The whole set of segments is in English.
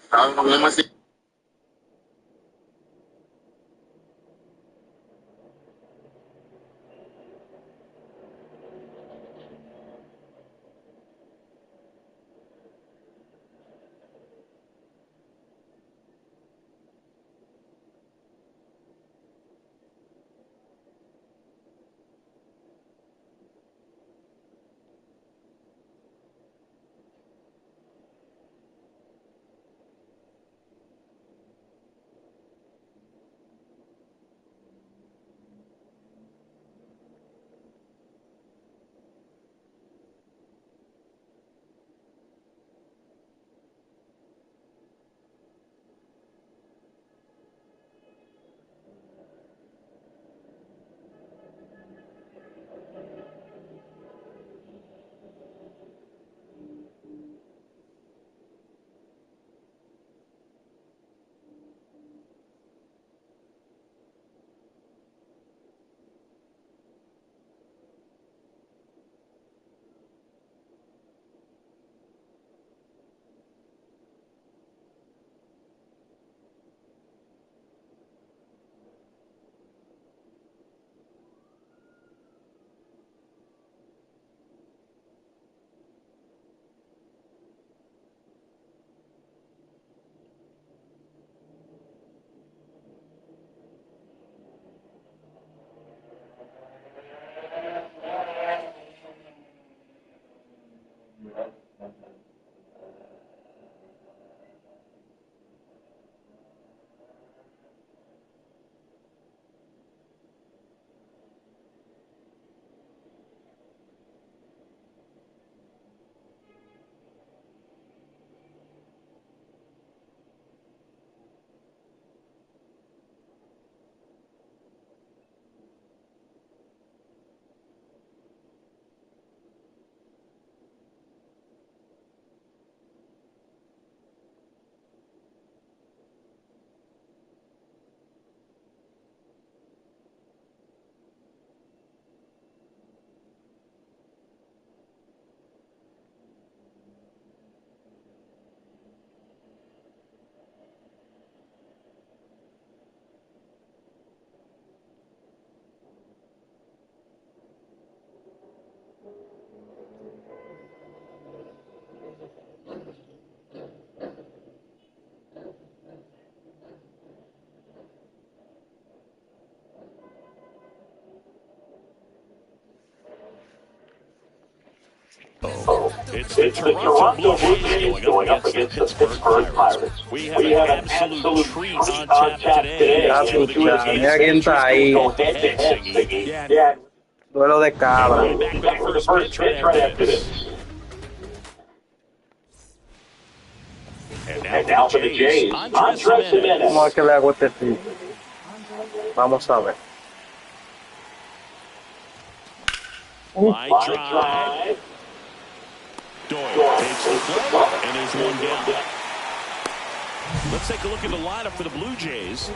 Problema así. It's the Toronto Blue Jays going up against the Pittsburgh Pirates. We have an absolute treat on tap today. Mira quién está ahí. Duelo de cabra. Back for the first pitch right after this. And now for the Jays, Andres Gimenez. ¿Cómo es que le hago este tipo? Vamos a ver. Line drive. Doyle takes the play, and there's one down. Let's take a look at the lineup for the Blue Jays.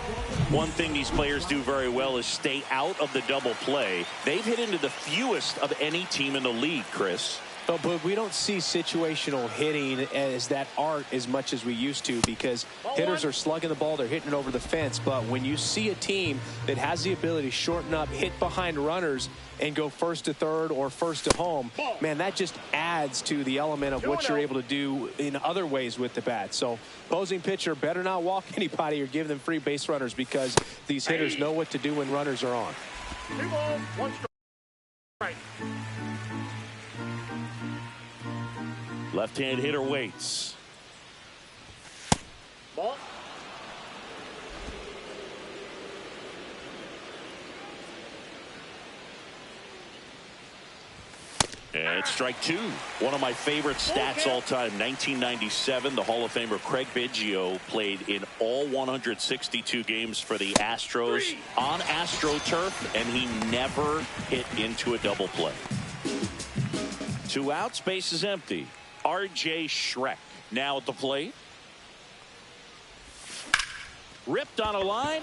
One thing these players do very well is stay out of the double play. They've hit into the fewest of any team in the league, Chris. But we don't see situational hitting as that art as much as we used to, because hitters are slugging the ball, they're hitting it over the fence. But when you see a team that has the ability to shorten up, hit behind runners, and go first to third or first to home, man, that just adds to the element of what you're able to do in other ways with the bat. So opposing pitcher better not walk anybody or give them free base runners, because these hitters know what to do when runners are on. Left-hand hitter waits. Ball. And it's strike two. One of my favorite stats all time, 1997, the Hall of Famer Craig Biggio played in all 162 games for the Astros on AstroTurf, and he never hit into a double play. 2 outs, base is empty. R.J. Schreck now at the plate. Ripped on a line.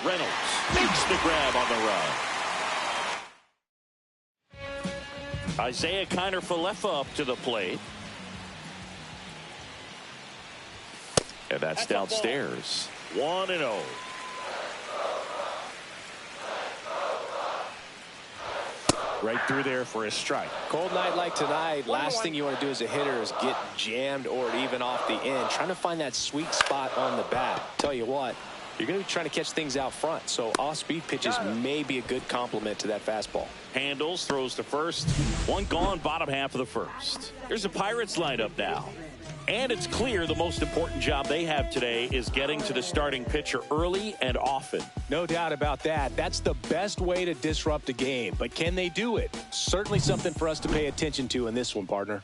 Reynolds makes the grab on the run. Isaiah Kiner-Falefa up to the plate. And that's downstairs. 1-0. Right through there for a strike. Cold night like tonight, last thing you want to do as a hitter is get jammed or even off the end. Trying to find that sweet spot on the bat. Tell you what, you're going to be trying to catch things out front. So off-speed pitches may be a good complement to that fastball. Handles, throws to first. One gone, bottom half of the first. Here's the Pirates lineup now. And it's clear the most important job they have today is getting to the starting pitcher early and often. No doubt about that. That's the best way to disrupt a game. But can they do it? Certainly something for us to pay attention to in this one, partner.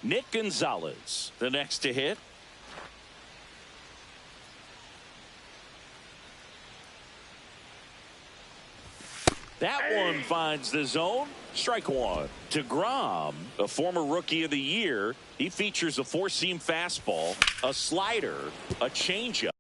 Nick Gonzalez, the next to hit. That one finds the zone. Strike one. DeGrom, a former Rookie of the Year. He features a four-seam fastball, a slider, a changeup.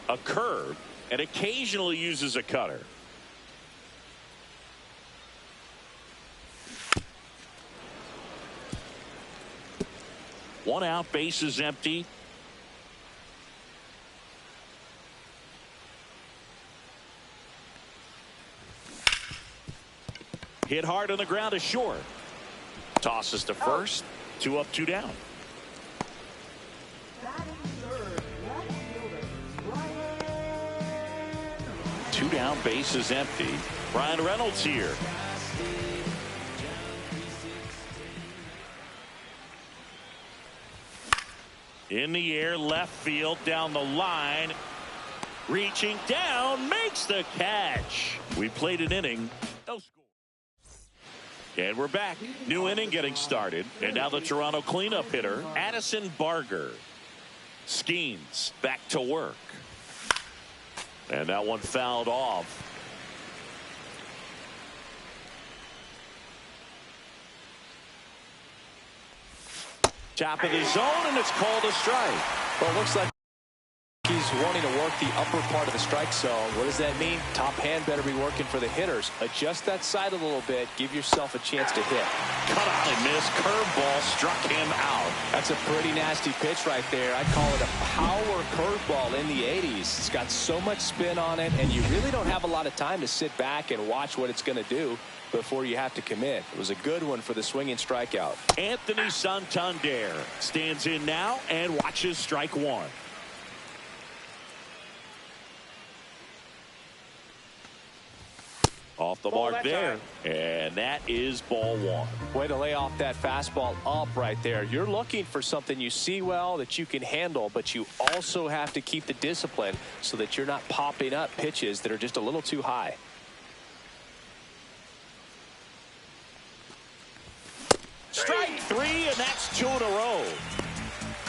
a curve, and occasionally uses a cutter. One out, base is empty. Hit hard on the ground is short. Tosses to first. 2 up, 2 down. Two down, base is empty. Ryan Reynolds here. In the air, left field, down the line. Reaching down, makes the catch. We played an inning. No score. And we're back. New inning getting started. And now the Toronto cleanup hitter, Addison Barger. Skeens back to work. And that one fouled off. Top of the zone, and it's called a strike. Well, it looks like he's wanting to work the upper part of the strike zone. What does that mean? Top hand better be working for the hitters. Adjust that side a little bit. Give yourself a chance to hit. Cut out and miss. Curveball struck him out. That's a pretty nasty pitch right there. I'd call it a power curveball in the 80s. It's got so much spin on it, and you really don't have a lot of time to sit back and watch what it's going to do before you have to commit. It was a good one for the swinging strikeout. Anthony Santander stands in now and watches strike one. Off the mark there, and that is ball one. Way to lay off that fastball up right there. You're looking for something you see well that you can handle, but you also have to keep the discipline so that you're not popping up pitches that are just a little too high. Strike three, and that's 2 in a row.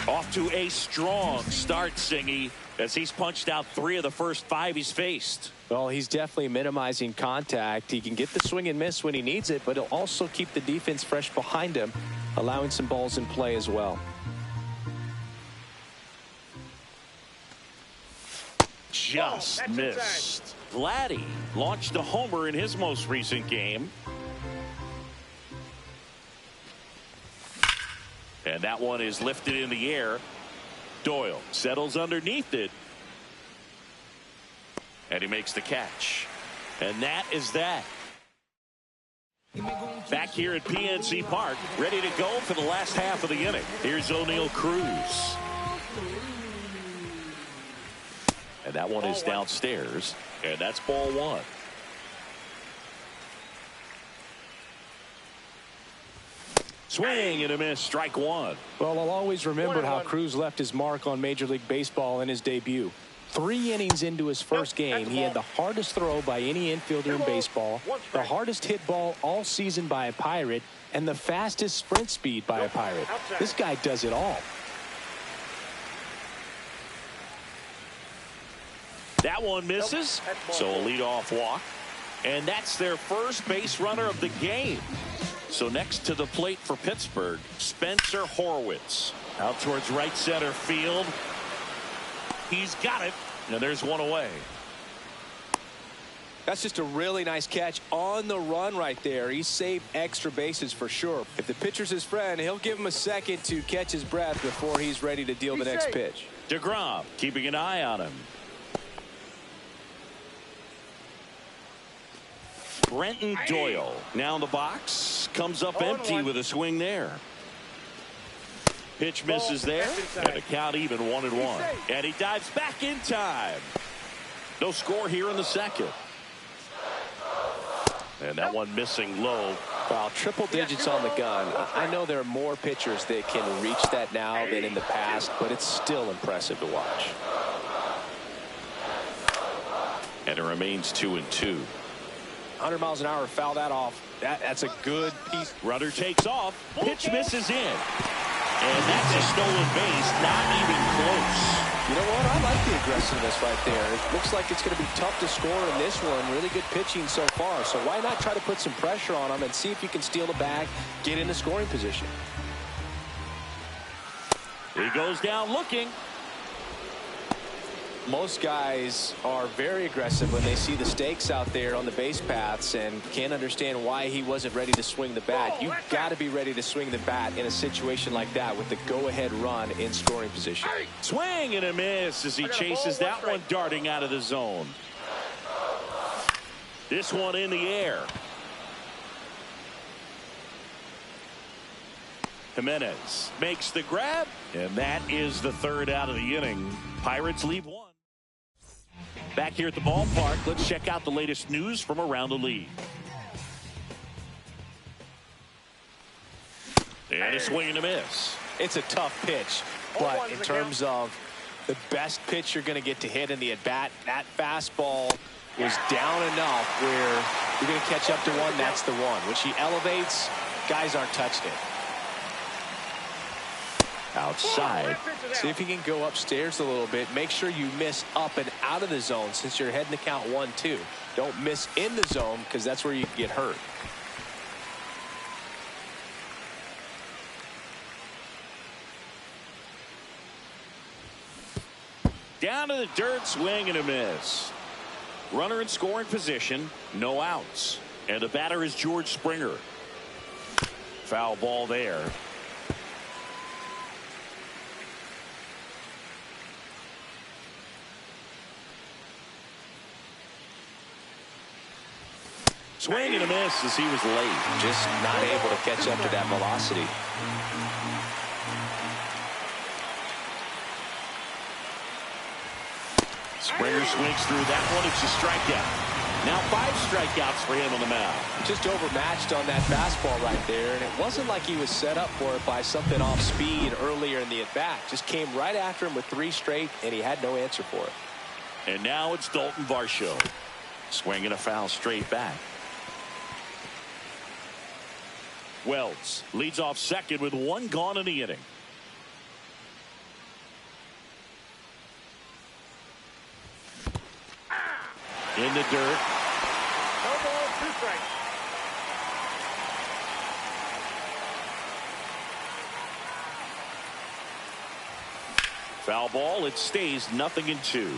Off to a strong start, Singy, as he's punched out 3 of the first 5 he's faced. Well, he's definitely minimizing contact. He can get the swing and miss when he needs it, but he'll also keep the defense fresh behind him, allowing some balls in play as well. Just missed. Vladdy launched a homer in his most recent game. And that one is lifted in the air. Doyle settles underneath it. And he makes the catch. And that is that. Back here at PNC Park, ready to go for the last half of the inning. Here's O'Neal Cruz. And that one is downstairs. And that's ball one. Swing and a miss, strike one. Well, I'll always remember how Cruz left his mark on Major League Baseball in his debut. 3 innings into his first game, he had the hardest throw by any infielder in baseball, the hardest hit ball all season by a Pirate, and the fastest sprint speed by a Pirate. This guy does it all. That one misses, so a leadoff walk. And that's their first base runner of the game. So next to the plate for Pittsburgh, Spencer Horwitz. Out towards right center field. He's got it, and there's one away. That's just a really nice catch on the run right there. He saved extra bases for sure. If the pitcher's his friend, he'll give him a second to catch his breath before he's ready to deal the next pitch. DeGrom keeping an eye on him. Brenton Doyle now in the box, comes up empty with a swing there. Pitch misses there, and the count even 1-1. And he dives back in time. No score here in the second. And that one missing low. Wow, triple digits on the gun. I know there are more pitchers that can reach that now than in the past, but it's still impressive to watch. And it remains 2-2. 100 miles an hour, foul that off. That's a good piece. Runner takes off. Pitch misses in. And that's a stolen base. Not even close. You know what? I like the aggressiveness right there. It looks like it's going to be tough to score in this one. Really good pitching so far. So why not try to put some pressure on him and see if you can steal the bag, get into scoring position. He goes down looking. Most guys are very aggressive when they see the stakes out there on the base paths and can't understand why he wasn't ready to swing the bat. You've got to be ready to swing the bat in a situation like that with the go-ahead run in scoring position. Swing and a miss as he chases that one darting out of the zone. This one in the air. Jimenez makes the grab, and that is the third out of the inning. Pirates leave one. Back here at the ballpark, let's check out the latest news from around the league. And a swing and a miss. It's a tough pitch, but in terms of the best pitch you're going to get to hit in the at-bat, that fastball was down enough where you're going to catch up to one. That's the one. When she elevates, guys aren't touching it. Outside. See if you can go upstairs a little bit. Make sure you miss up and out of the zone since you're heading to count 1-2. Don't miss in the zone because that's where you can get hurt. Down to the dirt, swing and a miss. Runner in scoring position, no outs. And the batter is George Springer. Foul ball there. Swing and a miss as he was late. Just not able to catch up to that velocity. Springer swings through that one. It's a strikeout. Now 5 strikeouts for him on the mound. Just overmatched on that fastball right there, and it wasn't like he was set up for it by something off speed earlier in the at-bat. Just came right after him with 3 straight, and he had no answer for it. And now it's Dalton Varsho. Swinging a foul straight back. Wells leads off second with 1 gone in the inning. In the dirt. No ball, 2 strikes. Foul ball. It stays 0-2.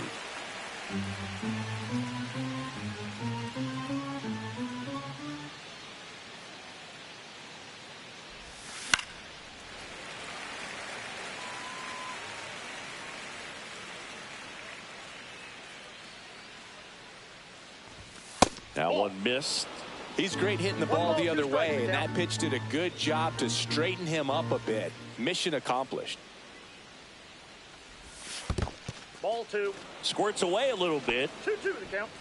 That one missed. He's great hitting the ball the other way, and that pitch did a good job to straighten him up a bit. Mission accomplished. Ball 2. Squirts away a little bit. 2-2 the count.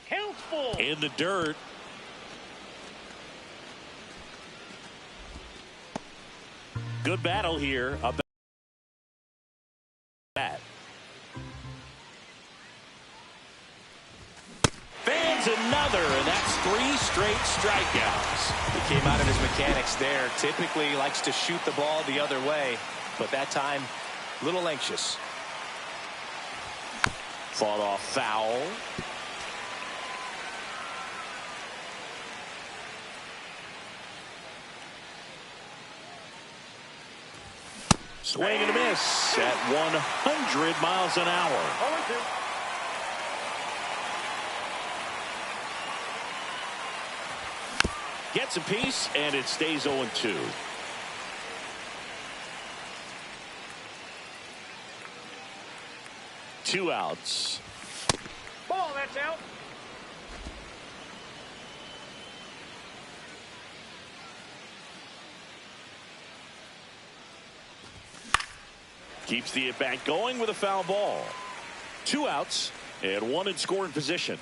Count's full. In the dirt. Good battle here. Fans another, and that's 3 straight strikeouts. He came out of his mechanics there. Typically likes to shoot the ball the other way, but that time a little anxious. Fought off foul. Swing and a miss at 100 miles an hour. 0-2. Gets a piece, and it stays 0-2. Two outs. Ball, that's out. Keeps the at-bat going with a foul ball. 2 outs and 1 in scoring position.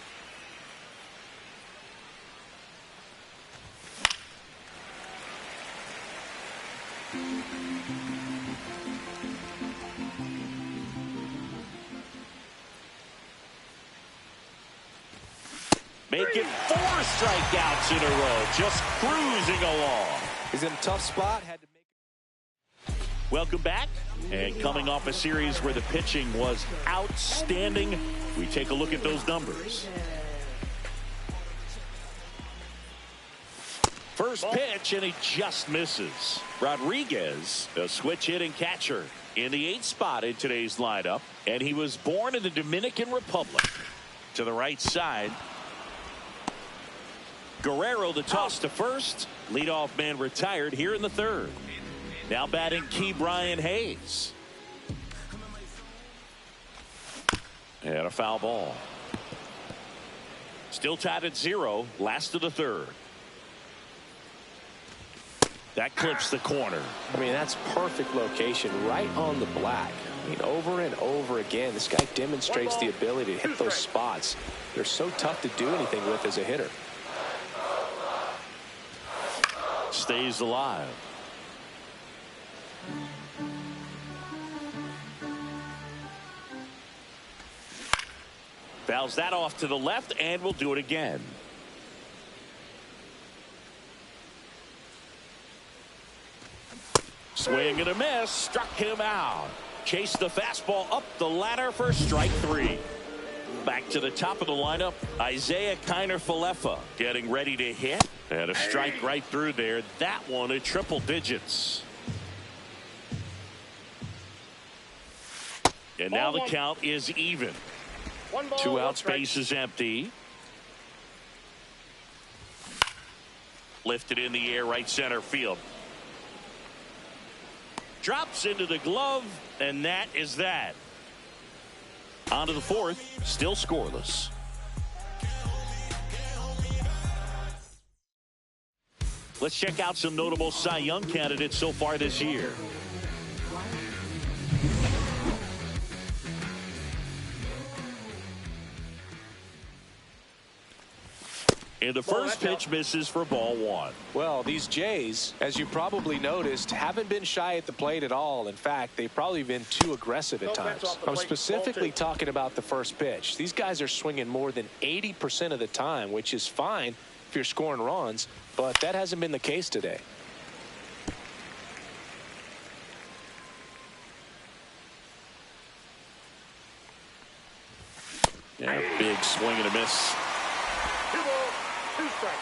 Making 4 strikeouts in a row, just cruising along. He's in a tough spot. Had to make. Welcome back. And coming off a series where the pitching was outstanding, we take a look at those numbers. First first pitch, and he just misses. Rodriguez, a switch hitting catcher, in the 8th spot in today's lineup, and he was born in the Dominican Republic. To the right side, Guerrero the toss to first. Leadoff man retired here in the 3rd. Now batting Key Brian Hayes. And a foul ball. Still tied at 0, last of the 3rd. That clips the corner. I mean, that's perfect location, right on the black. I mean, over and over again, this guy demonstrates the ability to hit those spots. They're so tough to do anything with as a hitter. Stays alive. Fouls that off to the left, and will do it again. Swing and a miss. Struck him out. Chased the fastball up the ladder for strike 3. Back to the top of the lineup, Isaiah Kiner-Falefa getting ready to hit. And a strike right through there. That one at triple digits. And now the count is even. 2 outs, base is empty. Lifted in the air, right center field. Drops into the glove, and that is that. On to the 4th, still scoreless. Let's check out some notable Cy Young candidates so far this year. And the first pitch misses for ball 1. Well, these Jays, as you probably noticed, haven't been shy at the plate at all. In fact, they've probably been too aggressive at times. I'm specifically talking about the first pitch. These guys are swinging more than 80% of the time, which is fine if you're scoring runs, but that hasn't been the case today. Yeah, big swing and a miss. 2 balls, 2 strikes.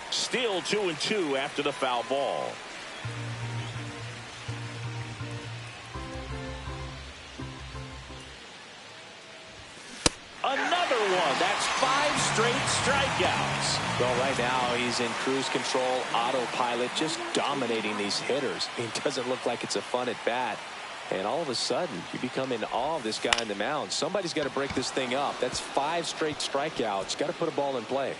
Still 2-2 after the foul ball. Another one. That's 5 straight strikeouts. Well, right now he's in cruise control, autopilot, just dominating these hitters. It doesn't look like it's a fun at bat. And all of a sudden, you become in awe of this guy on the mound. Somebody's got to break this thing up. That's 5 straight strikeouts. Got to put a ball in play.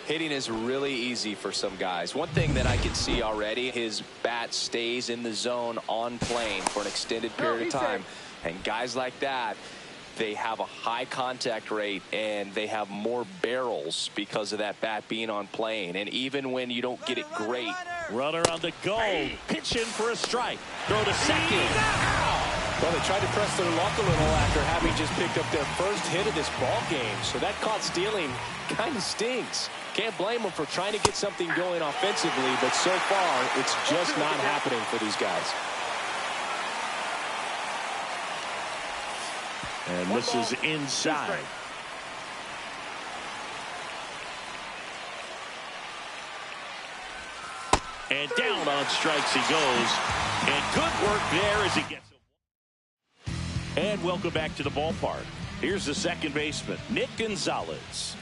Hitting is really easy for some guys. One thing that I can see already, his bat stays in the zone on plane for an extended period of time. And guys like that, they have a high contact rate and they have more barrels because of that bat being on plane. And even when you don't get it great. Runner on the go. Pitch in for a strike. Throw to second. Well, they tried to press their luck a little after having just picked up their first hit of this ball game. So that caught stealing kind of stings. Can't blame them for trying to get something going offensively, but so far it's just not happening for these guys. And misses inside. And down on strikes he goes. And good work there as he gets it. And welcome back to the ballpark. Here's the second baseman, Nick Gonzalez.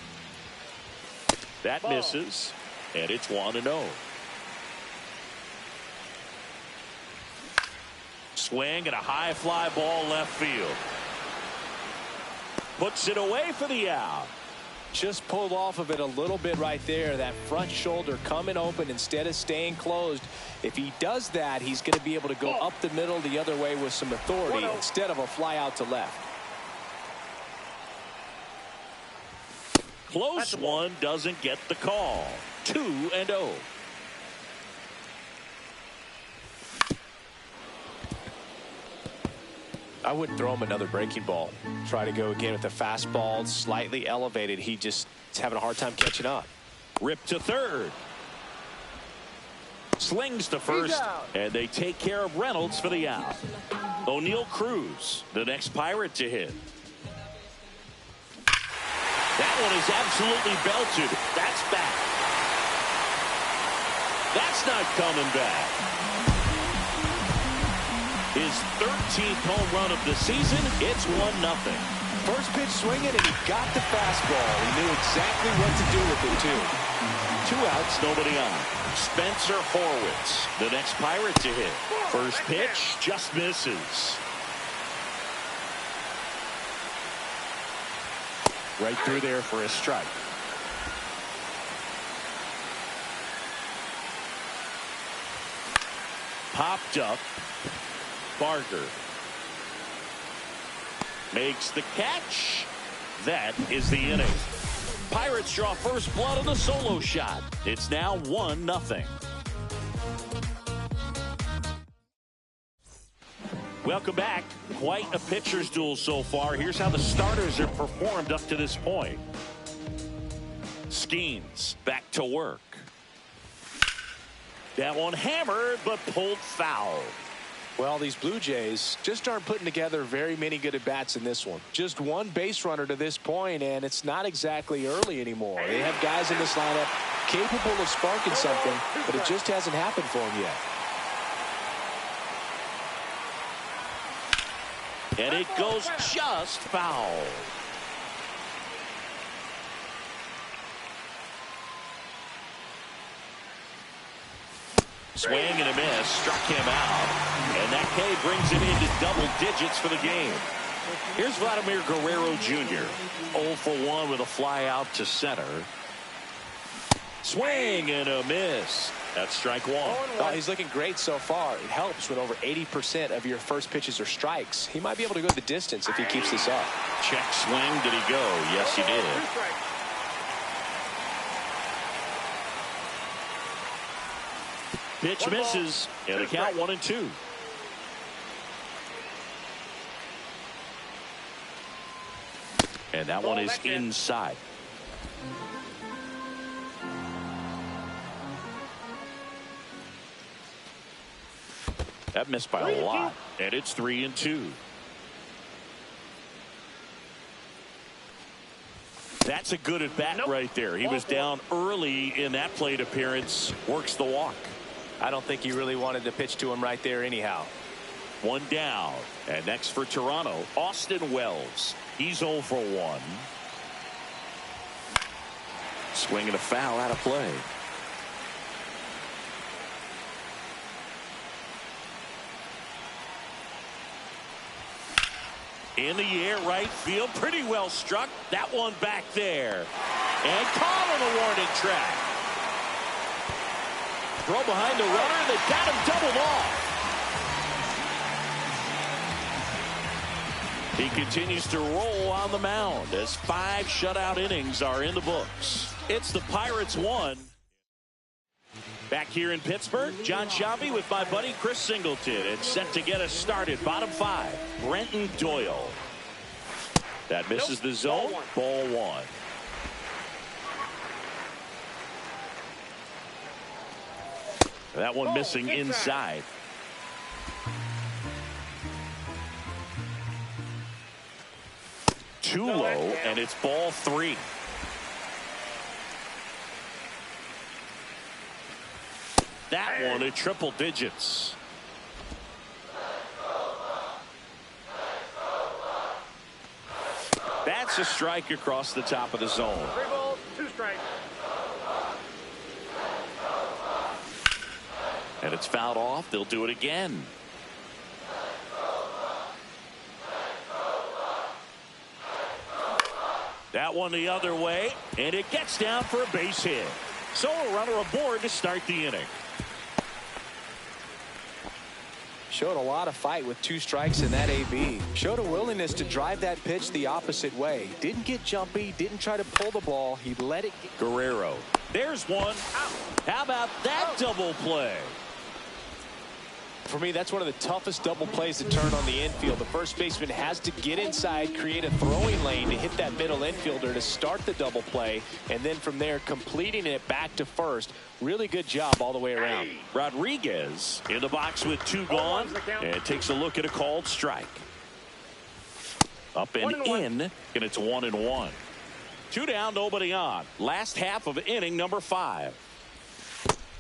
That misses. And it's 1-0. Swing and a high fly ball left field. Puts it away for the out. Just pulled off of it a little bit right there. That front shoulder coming open instead of staying closed. If he does that, he's going to be able to go up the middle the other way with some authority instead of a fly out to left. Close one, doesn't get the call. 2-0. I wouldn't throw him another breaking ball. Try to go again with a fastball, slightly elevated. He just is having a hard time catching up. Ripped to third. Slings to first, and they take care of Reynolds for the out. O'Neal Cruz, the next Pirate to hit. That one is absolutely belted. That's back. That's not coming back. His 13th home run of the season. It's 1-0. First pitch swinging, and he got the fastball. He knew exactly what to do with it, too. 2 outs, nobody on. Spencer Horwitz, the next Pirate to hit. First pitch just misses. Right through there for a strike. Popped up. Barker makes the catch. That is the inning. Pirates draw first blood on the solo shot. It's now 1-0. Welcome back. Quite a pitcher's duel so far. Here's how the starters have performed up to this point. Skeens back to work. That one hammered but pulled foul. Well, these Blue Jays just aren't putting together very many good at-bats in this one. Just one base runner to this point, and it's not exactly early anymore. They have guys in this lineup capable of sparking something, but it just hasn't happened for them yet. And it goes just foul. Swing and a miss, struck him out. And that K brings him into double digits for the game. Here's Vladimir Guerrero Jr. 0 for 1 with a fly out to center. Swing and a miss. That's strike 1. Oh, he's looking great so far. It helps when over 80% of your first pitches are strikes. He might be able to go the distance if he keeps this up. Check swing. Did he go? Yes, he did. Pitch misses, and the count 1-2. And that one is inside. That missed by a lot, and it's 3-2. That's a good at bat right there. He was down early in that plate appearance. Works the walk. I don't think he really wanted to pitch to him right there anyhow. 1 down. And next for Toronto, Austin Wells. He's 0 for 1. Swinging a foul out of play. In the air, right field, pretty well struck. That one back there. And caught on the warning track. Throw behind the runner. They've got him doubled off. He continues to roll on the mound as 5 shutout innings are in the books. It's the Pirates 1. Back here in Pittsburgh, John Sciambi with my buddy Chris Singleton. It's set to get us started. Bottom 5, Brenton Doyle. That misses the zone. Ball 1. That one missing inside. Too low, and it's ball 3. That one at triple digits. That's a strike across the top of the zone. 3 balls, 2 strikes. And it's fouled off. They'll do it again. That one the other way, and it gets down for a base hit. So a runner aboard to start the inning. Showed a lot of fight with 2 strikes in that AB. Showed a willingness to drive that pitch the opposite way. Didn't get jumpy, didn't try to pull the ball. He let it get. Guerrero. There's one. How about that double play? For me, that's one of the toughest double plays to turn on the infield. The first baseman has to get inside, create a throwing lane to hit that middle infielder to start the double play, and then from there completing it back to first. Really good job all the way around. Rodriguez in the box with 2 gone and takes a look at a called strike. Up and in, and it's 1-1. 2 down, nobody on. Last half of inning number 5.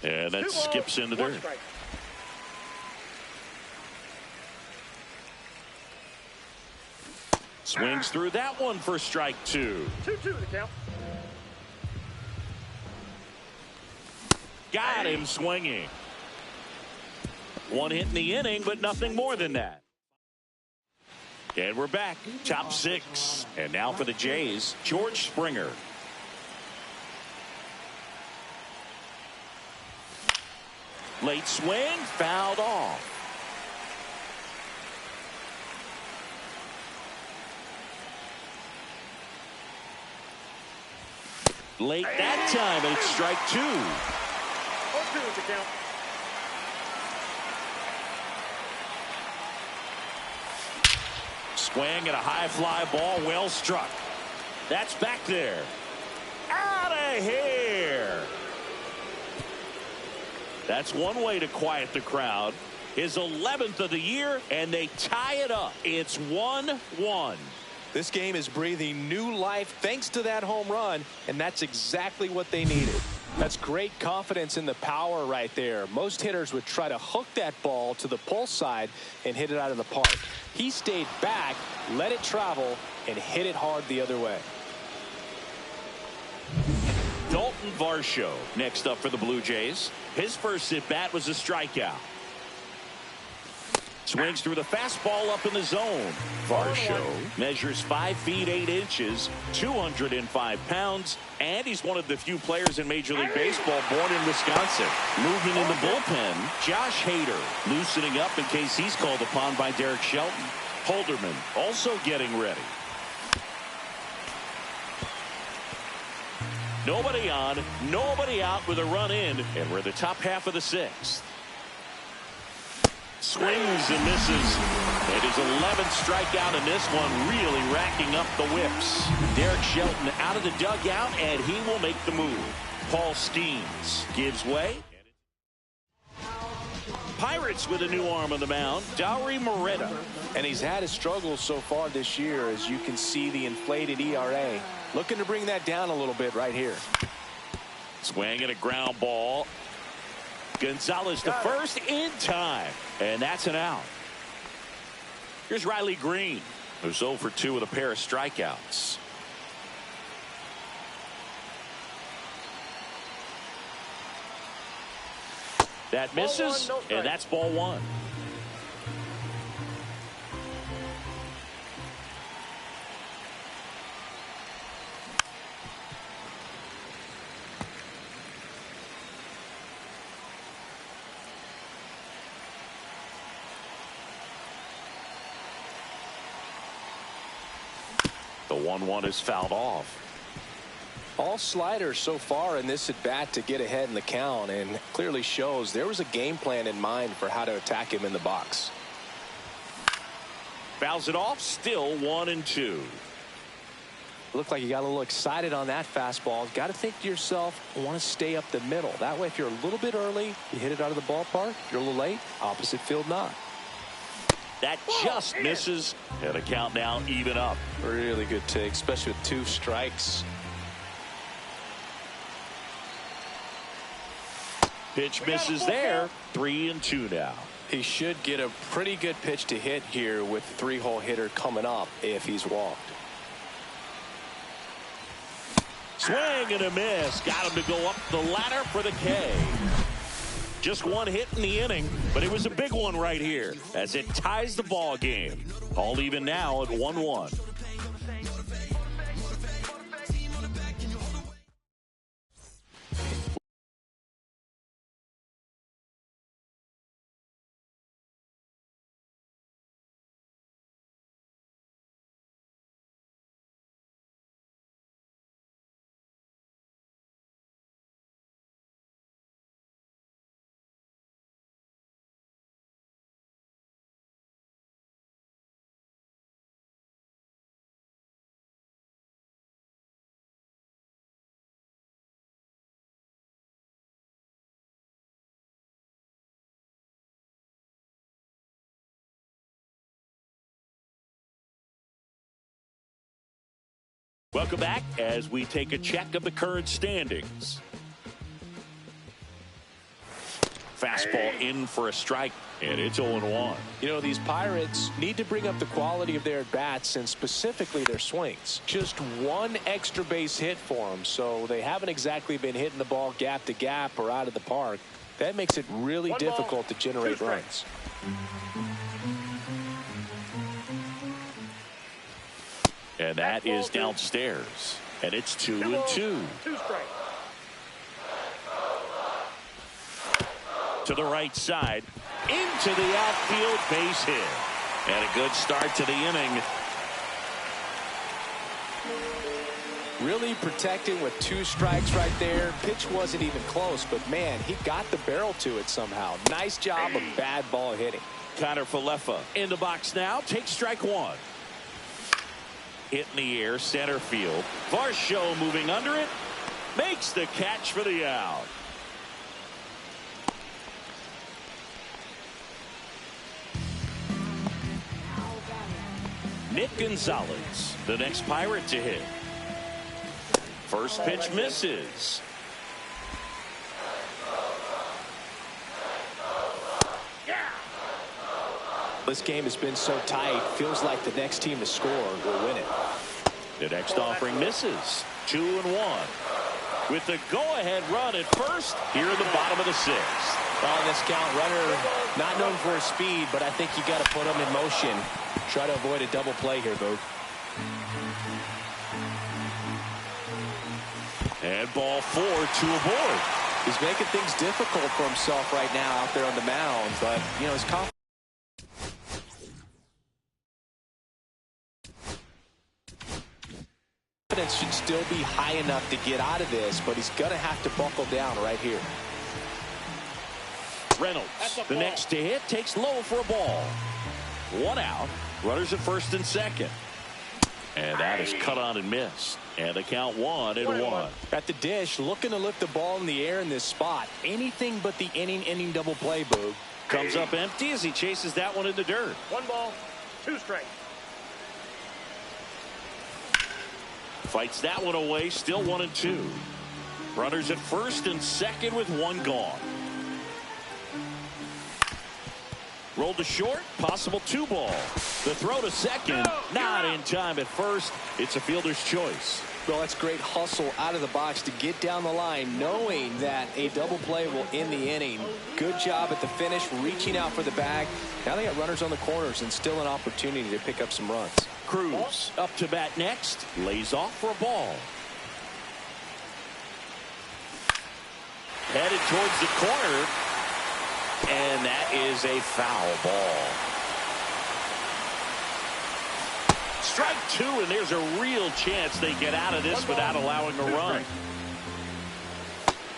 And that skips into dirt. Swings through that one for strike 2. 2-2 the count. Got him swinging. 1 hit in the inning, but nothing more than that. And we're back, top 6. And now for the Jays, George Springer. Late swing, fouled off. Late that time, and it's strike 2. 0-2 the count. Swing at a high fly ball, well struck. That's back there. Out of here. That's one way to quiet the crowd. His 11th of the year, and they tie it up. It's 1-1. This game is breathing new life thanks to that home run, and that's exactly what they needed. That's great confidence in the power right there. Most hitters would try to hook that ball to the pull side and hit it out of the park. He stayed back, let it travel, and hit it hard the other way. Dalton Varsho next up for the Blue Jays. His first at-bat was a strikeout. Swings through the fastball up in the zone. Varsho measures 5 feet 8 inches, 205 pounds, and he's one of the few players in Major League Baseball born in Wisconsin. Moving in the bullpen, Josh Hader loosening up in case he's called upon by Derek Shelton. Holderman also getting ready. Nobody on, nobody out with a run in, and we're the top half of the 6th. Swings and misses. And his 11th strikeout in this one, really racking up the whips. Derek Shelton out of the dugout, and he will make the move. Paul Skeens gives way. Pirates with a new arm on the mound, Dauri Moreta. And he's had his struggles so far this year, as you can see the inflated ERA. Looking to bring that down a little bit right here. Swing and a ground ball. Gonzalez to first in time, and that's an out. Here's Riley Green, who's 0 for 2 with a pair of strikeouts. That misses, and that's ball 1. The 1-1 is fouled off. All sliders so far in this at bat to get ahead in the count, and clearly shows there was a game plan in mind for how to attack him in the box. Fouls it off, still 1-2. Looked like you got a little excited on that fastball. Got to think to yourself, I want to stay up the middle. That way, if you're a little bit early, you hit it out of the ballpark. If you're a little late, opposite field not. That just misses, and the count now even up. Really good take, especially with 2 strikes. Pitch misses there. 3-2 now. He should get a pretty good pitch to hit here with 3-hole hitter coming up if he's walked. Swing and a miss. Got him to go up the ladder for the K. Just 1 hit in the inning, but it was a big one right here as it ties the ball game. All even now at 1-1. Welcome back as we take a check of the current standings. Fastball in for a strike, and it's 0-1. You know, these Pirates need to bring up the quality of their at-bats and specifically their swings. Just one extra base hit for them, so they haven't exactly been hitting the ball gap to gap or out of the park. That makes it really difficult to generate runs. And that is downstairs, and it's 2-2. 2 strikes. To the right side, into the outfield, base hit. And a good start to the inning. Really protecting with 2 strikes right there. Pitch wasn't even close, but man, he got the barrel to it somehow. Nice job of bad ball hitting. Connor Falefa in the box now. Takes strike 1. Hit in the air, center field. Varsho moving under it. Makes the catch for the out. Nick Gonzalez, the next Pirate to hit. First pitch misses. This game has been so tight. Feels like the next team to score will win it. The next offering misses. 2-1. With the go-ahead run at first here in the bottom of the 6th. On this count, runner not known for his speed, but I think you got to put him in motion. Try to avoid a double play here, Boog. And ball 4, 2 aboard. He's making things difficult for himself right now out there on the mound, but you know his confidence should still be high enough to get out of this, but he's going to have to buckle down right here. Reynolds, the next to hit, takes low for a ball. 1 out. Runners at first and second. And that is cut on and missed. And the count 1-1. At the dish, looking to lift the ball in the air in this spot. Anything but the inning double play, Boog. Comes up empty as he chases that one in the dirt. 1 ball, 2 strikes. Fights that one away, still 1-2. Runners at first and second with 1 gone. Rolled to short, possible 2 ball. The throw to second, not in time at first. It's a fielder's choice. Well, that's great hustle out of the box to get down the line, knowing that a double play will end the inning. Good job at the finish, reaching out for the bag. Now they got runners on the corners and still an opportunity to pick up some runs. Cruz up to bat next, lays off for a ball. Headed towards the corner. And that is a foul ball. Strike 2, and there's a real chance they get out of this without allowing a run.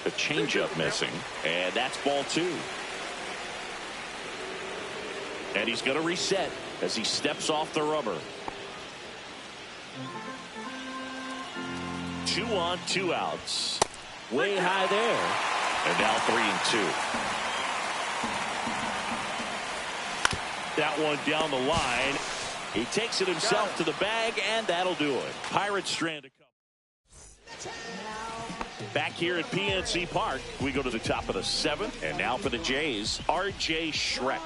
The changeup missing, and that's ball 2. And he's going to reset as he steps off the rubber. 2 on, 2 outs. Way high there. And now 3-2. That one down the line. He takes it himself to the bag, and that'll do it. Pirates strand a couple. Back here at PNC Park, we go to the top of the 7th, and now for the Jays, R.J. Schreck.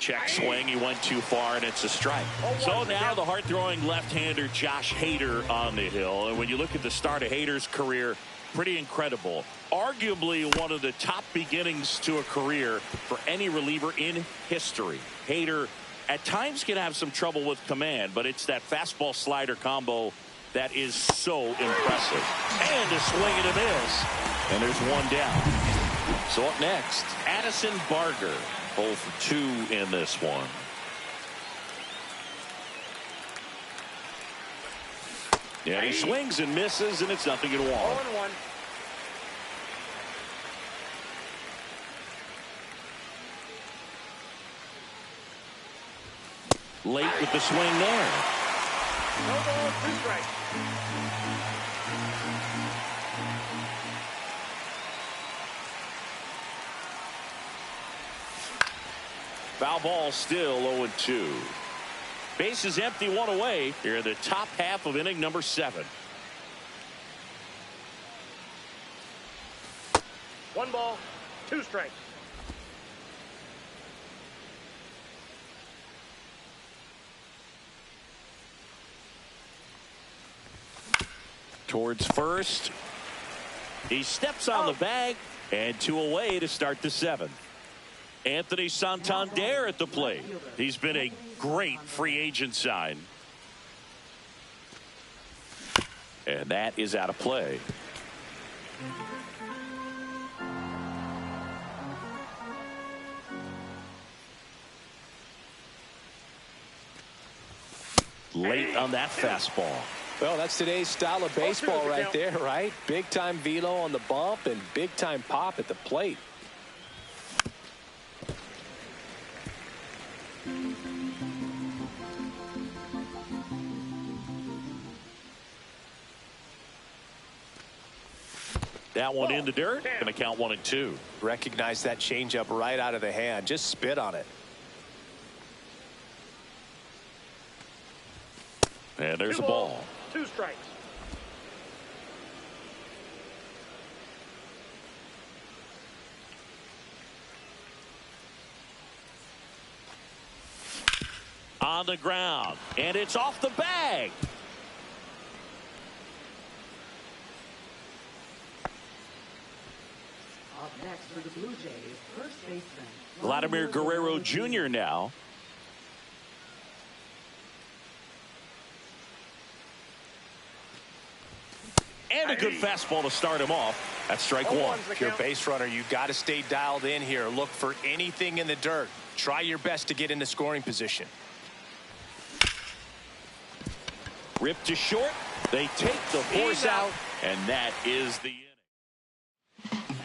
Check swing, he went too far, and it's a strike. So now the hard-throwing left-hander Josh Hader on the hill, and when you look at the start of Hader's career, pretty incredible. Arguably one of the top beginnings to a career for any reliever in history. Hader at times can have some trouble with command, but it's that fastball slider combo that is so impressive. And a swing and a miss. And there's 1 down. So up next, Addison Barger. 0 for 2 in this one. Yeah, he swings and misses, and it's 0-1. 0-1. Late with the swing there. No ball, 2 strikes. Foul ball still 0-2. Bases empty, one away here in the top half of inning number 7. 1 ball, 2 strikes. Towards first. He steps on the bag, and 2 away to start the 7th. Anthony Santander at the plate. He's been a great free agent sign. And that is out of play. Late on that fastball. Well, that's today's style of baseball right there, right? Big time velo on the bump and big time pop at the plate. That one in the dirt. Going to count 1-2. Recognize that changeup right out of the hand. Just spit on it. And there's a 2 balls, ball. 2 strikes. On the ground, and it's off the bag. Up next for the Blue Jays, first baseman Vladimir Guerrero Jr. now. And a good fastball to start him off. That's strike 1. If you're a base runner, you've got to stay dialed in here. Look for anything in the dirt. Try your best to get into scoring position. Ripped to short. They take the force out, and that is the inning.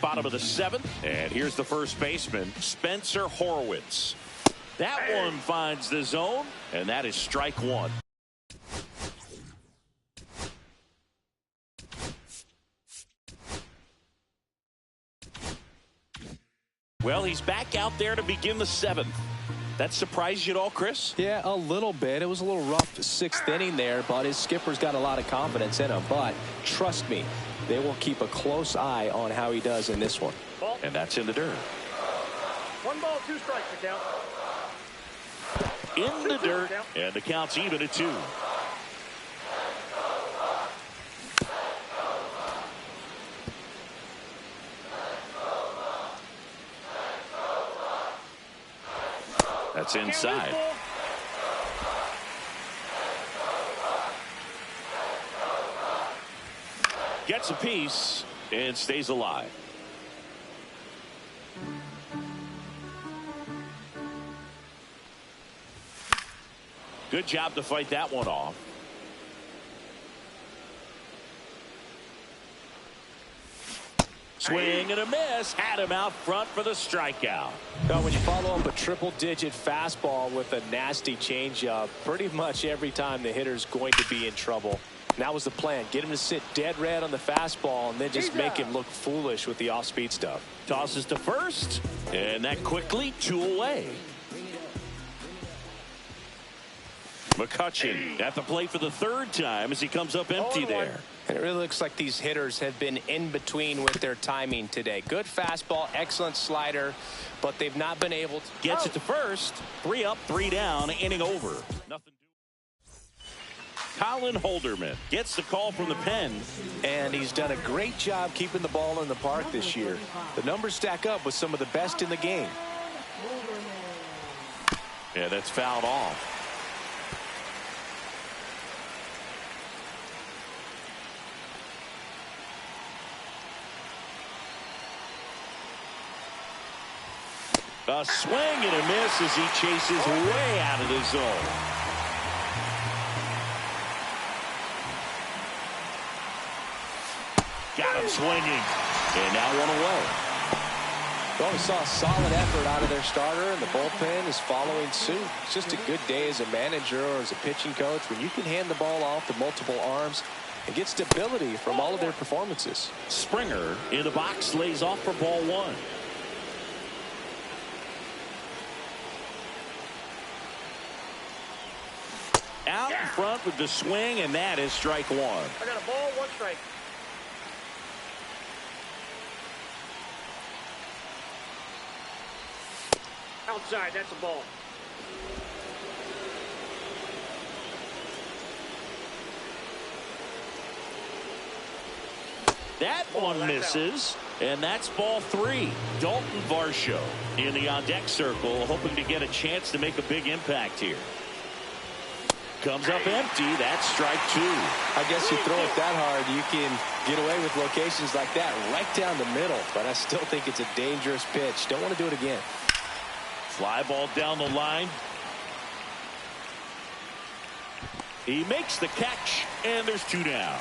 Bottom of the 7th, and here's the first baseman, Spencer Horwitz. That one finds the zone, and that is strike 1. Well, he's back out there to begin the 7th. That surprised you at all, Chris? Yeah, a little bit. It was a little rough 6th inning there, but his skipper's got a lot of confidence in him. But trust me, they will keep a close eye on how he does in this one. Ball. And that's in the dirt. 1 ball, 2 strikes to count. In the dirt, and the count's even at 2. That's inside. Gets a piece and stays alive. Good job to fight that one off. Swing and a miss. Had him out front for the strikeout. Now, when you follow up a triple-digit fastball with a nasty changeup, pretty much every time the hitter's going to be in trouble. And that was the plan. Get him to sit dead red on the fastball and then just make him look foolish with the off-speed stuff. Tosses to first, and that quickly 2 away. McCutchen at the plate for the 3rd time as he comes up empty there. And it really looks like these hitters have been in between with their timing today. Good fastball, excellent slider, but they've not been able to. Gets it to first. 3 up, 3 down, inning over. Nothing. Colin Holderman gets the call from the pen. And he's done a great job keeping the ball in the park this year. The numbers stack up with some of the best in the game. Yeah, that's fouled off. A swing and a miss as he chases way out of the zone. Got him swinging. And now 1 away. Well, we saw a solid effort out of their starter, and the bullpen is following suit. It's just a good day as a manager or as a pitching coach when you can hand the ball off to multiple arms and get stability from all of their performances. Springer in the box lays off for ball 1. front with the swing, and that is strike one. I got a ball, 1 strike. Outside, that's a ball. That one misses, and that's ball 3. Dalton Varsho in the on-deck circle, hoping to get a chance to make a big impact here. Comes up empty. That's strike 2. I guess you throw it that hard, you can get away with locations like that right down the middle. But I still think it's a dangerous pitch. Don't want to do it again. Fly ball down the line. He makes the catch, and there's 2 down.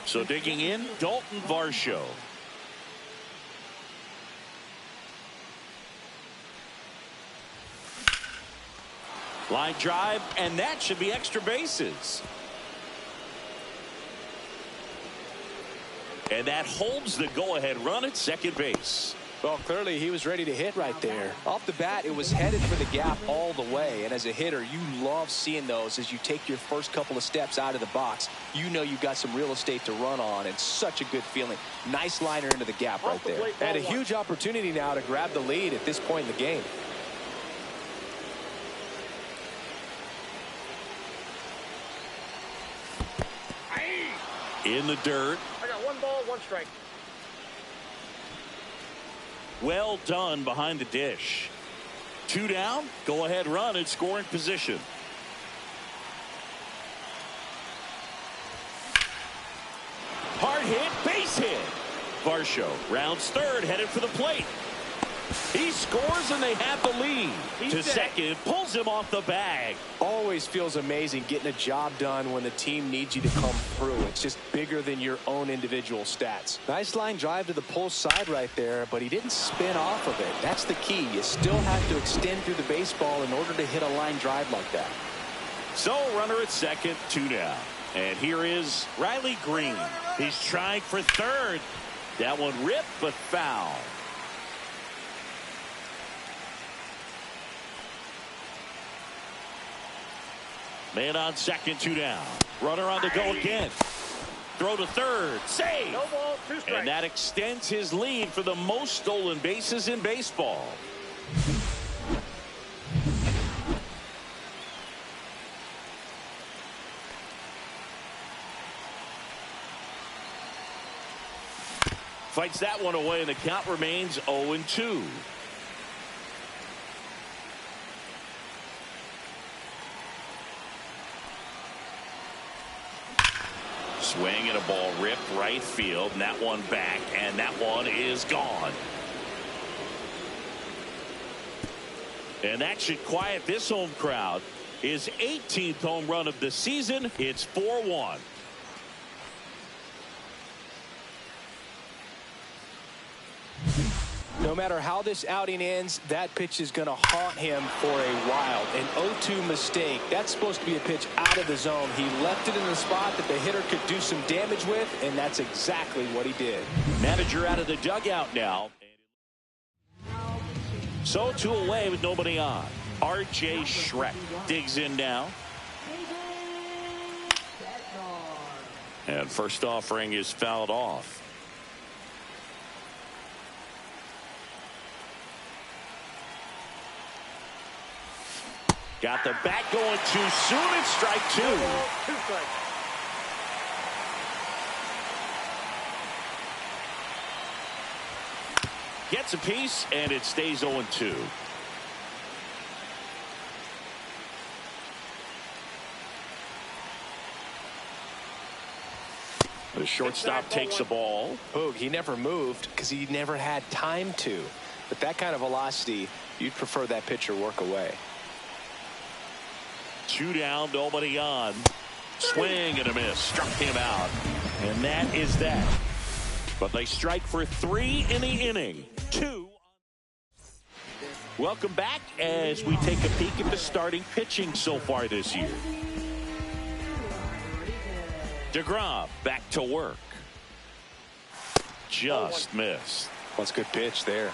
So digging in, Dalton Varsho. Line drive, and that should be extra bases. And that holds the go-ahead run at second base. Well, clearly he was ready to hit right there. Off the bat, it was headed for the gap all the way. And as a hitter, you love seeing those as you take your first couple of steps out of the box. You know you've got some real estate to run on, and such a good feeling. Nice liner into the gap right there. And a huge opportunity now to grab the lead at this point in the game. In the dirt. I got 1 ball, 1 strike. Well done behind the dish. 2 down. Go ahead run in scoring position. Hard hit, base hit. Varsho rounds third, headed for the plate. He scores, and they have the lead. To second, pulls him off the bag. Always feels amazing getting a job done when the team needs you to come through. It's just bigger than your own individual stats. Nice line drive to the pull side right there, but he didn't spin off of it. That's the key. You still have to extend through the baseball in order to hit a line drive like that. So runner at second, 2 down. And here is Riley Green. He's trying for third. That one ripped, but foul. Man on second, 2 down. Runner on the go again. Throw to third. Save. No ball, 2 strikes. And that extends his lead for the most stolen bases in baseball. Fights that one away, and the count remains 0-2. Swing and a ball ripped right field, and that one back, and that one is gone. And that should quiet this home crowd. His 18th home run of the season. It's 4-1. No matter how this outing ends, that pitch is going to haunt him for a while. An 0-2 mistake. That's supposed to be a pitch out of the zone. He left it in the spot that the hitter could do some damage with, and that's exactly what he did. Manager out of the dugout now. So 2 away with nobody on. R.J. Schreck digs in now. And first offering is fouled off. Got the bat going too soon. It's strike 2. 2 strikes. Gets a piece, and it stays 0-2. The shortstop takes the ball. Boog, he never moved because he never had time to. But that kind of velocity, you'd prefer that pitcher work away. 2 down, nobody on. Swing and a miss. Struck him out. And that is that. But they strike for 3 in the inning. 2. Welcome back as we take a peek at the starting pitching so far this year. DeGrom back to work. Just missed. That's a good pitch there.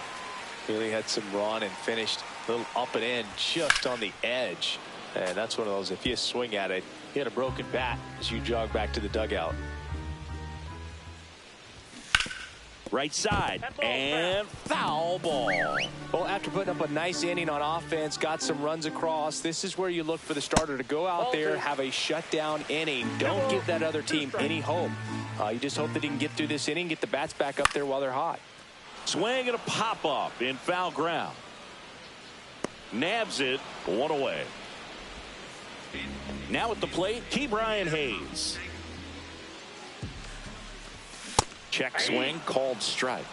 Really had some run and finished a little up and in just on the edge. And that's one of those, if you swing at it, you hit a broken bat as you jog back to the dugout. Right side, and foul ball. Well, after putting up a nice inning on offense, got some runs across, this is where you look for the starter to go out there, have a shutdown inning. Don't give that other team any hope. You just hope that he can get through this inning, get the bats back up there while they're hot. Swing and a pop-up in foul ground. Nabs it, one away. Now at the plate, Ke'Bryan Hayes. Check swing, called strike.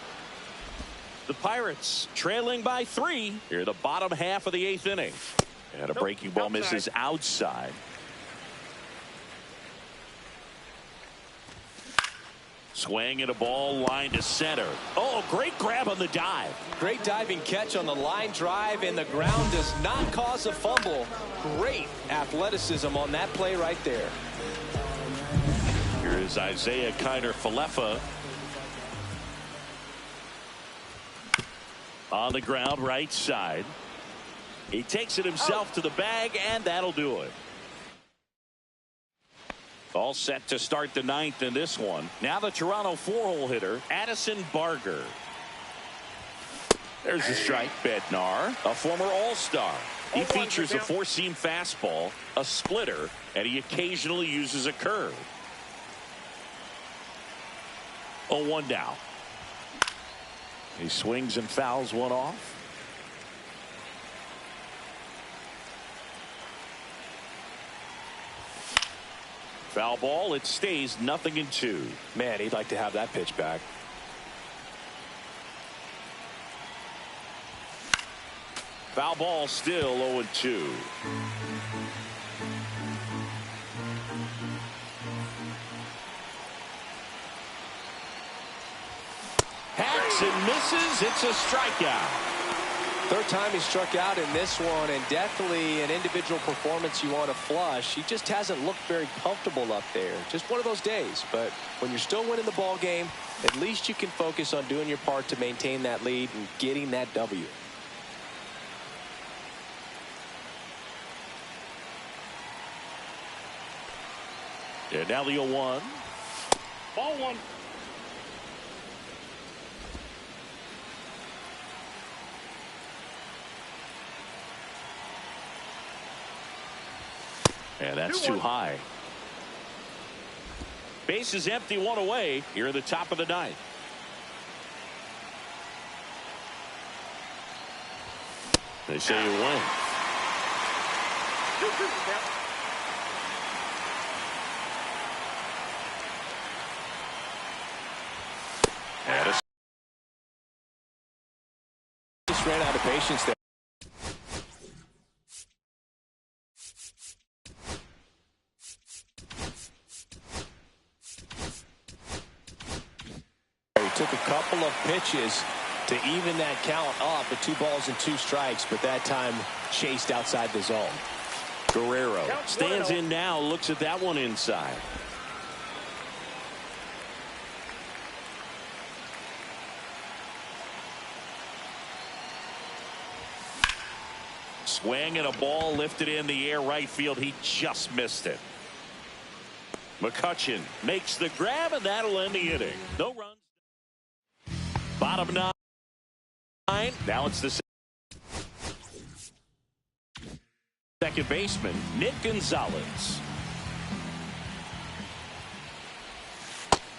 The Pirates trailing by 3 here, the bottom half of the 8th inning. And a breaking ball misses outside. Swing and a ball line to center. Oh, great grab on the dive. Great diving catch on the line drive, and the ground does not cause a fumble. Great athleticism on that play right there. Here is Isaiah Kiner-Falefa. On the ground, right side. He takes it himself to the bag, and that'll do it. All set to start the 9th in this one. Now the Toronto 4-hole hitter, Addison Barger. There's the strike. Bednar, a former All-Star. He features a 4-seam fastball, a splitter, and he occasionally uses a curve. 0-1 down. He swings and fouls one off. Foul ball. It stays 0-2. Man, he'd like to have that pitch back. Foul ball, still 0-2. Hacks and misses. It's a strikeout. Third time he struck out in this one, and definitely an individual performance you want to flush. He just hasn't looked very comfortable up there. Just one of those days. But when you're still winning the ball game, at least you can focus on doing your part to maintain that lead and getting that W. Yeah, now the 0-1. Ball one. And that's too high. Base is empty, one away. Here in the top of the 9th. They say you win. 2-2 count. And Just ran out of patience there. Took a couple of pitches to even that count up at 2 balls and 2 strikes, but that time chased outside the zone. Guerrero stands in now, looks at that one inside. Swing and a ball lifted in the air right field. He just missed it. McCutchen makes the grab, and that'll end the inning. No runs. Bottom 9. Now it's the second baseman, Nick Gonzalez.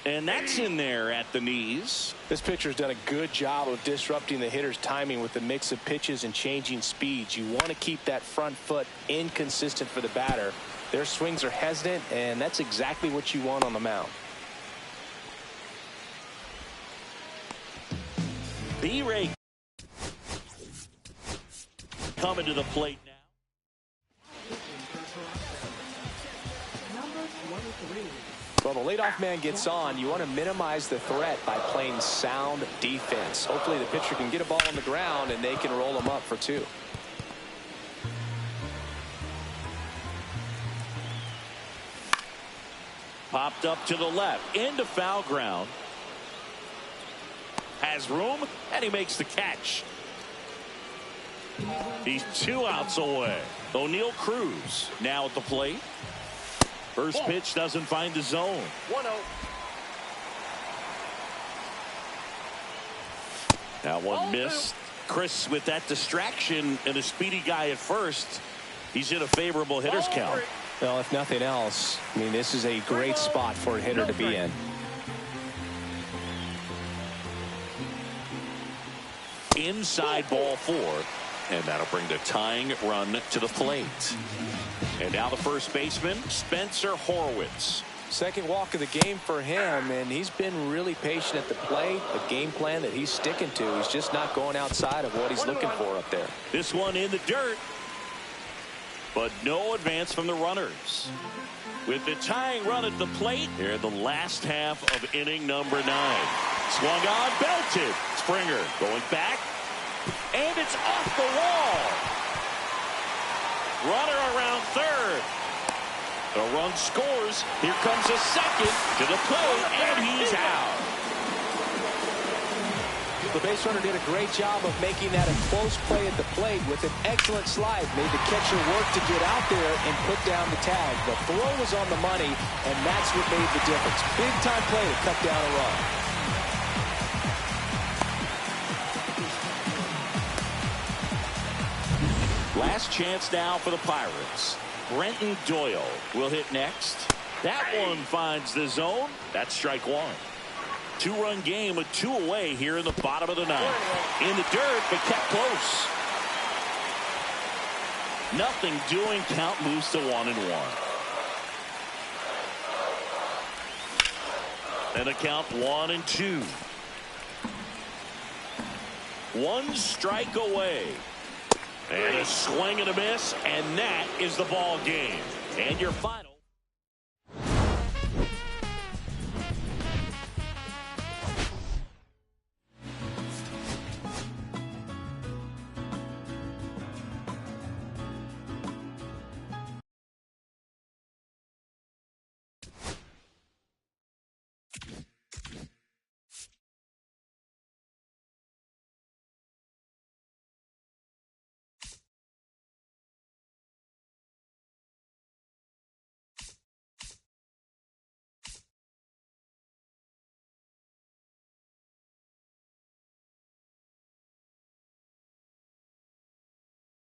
And that's in there at the knees. This pitcher's done a good job of disrupting the hitter's timing with the mix of pitches and changing speeds. You want to keep that front foot inconsistent for the batter. Their swings are hesitant, and that's exactly what you want on the mound. B-Ray coming to the plate now. Well, the leadoff man gets on. You want to minimize the threat by playing sound defense. Hopefully the pitcher can get a ball on the ground and they can roll him up for 2. Popped up to the left into foul ground. Has room, and he makes the catch. He's 2 outs away. O'Neal Cruz now at the plate. First pitch doesn't find the zone. 1-0. Now one missed. Chris, with that distraction and a speedy guy at first, he's in a favorable hitter's count. Well, if nothing else, I mean, this is a great spot for a hitter to be in. Inside ball 4, and that'll bring the tying run to the plate. And now the first baseman, Spencer Horwitz. Second walk of the game for him, and he's been really patient at the plate. A game plan that he's sticking to. He's just not going outside of what he's looking for up there. This one in the dirt, but no advance from the runners. With the tying run at the plate here in the last half of inning number 9. Swung on, belted. Springer going back, and it's off the wall. Runner around third. The run scores. Here comes a second to the plate, and he's out. The base runner did a great job of making that a close play at the plate with an excellent slide. Made the catcher work to get out there and put down the tag. The throw was on the money, and that's what made the difference. Big time play to cut down a run. Last chance now for the Pirates. Brenton Doyle will hit next. That one finds the zone. That's strike 1. 2-run game with 2 away here in the bottom of the 9th. In the dirt, but kept close. Nothing doing. Count moves to 1-1. And a count 1-2. 1 strike away. And a swing and a miss, and that is the ball game. And your final.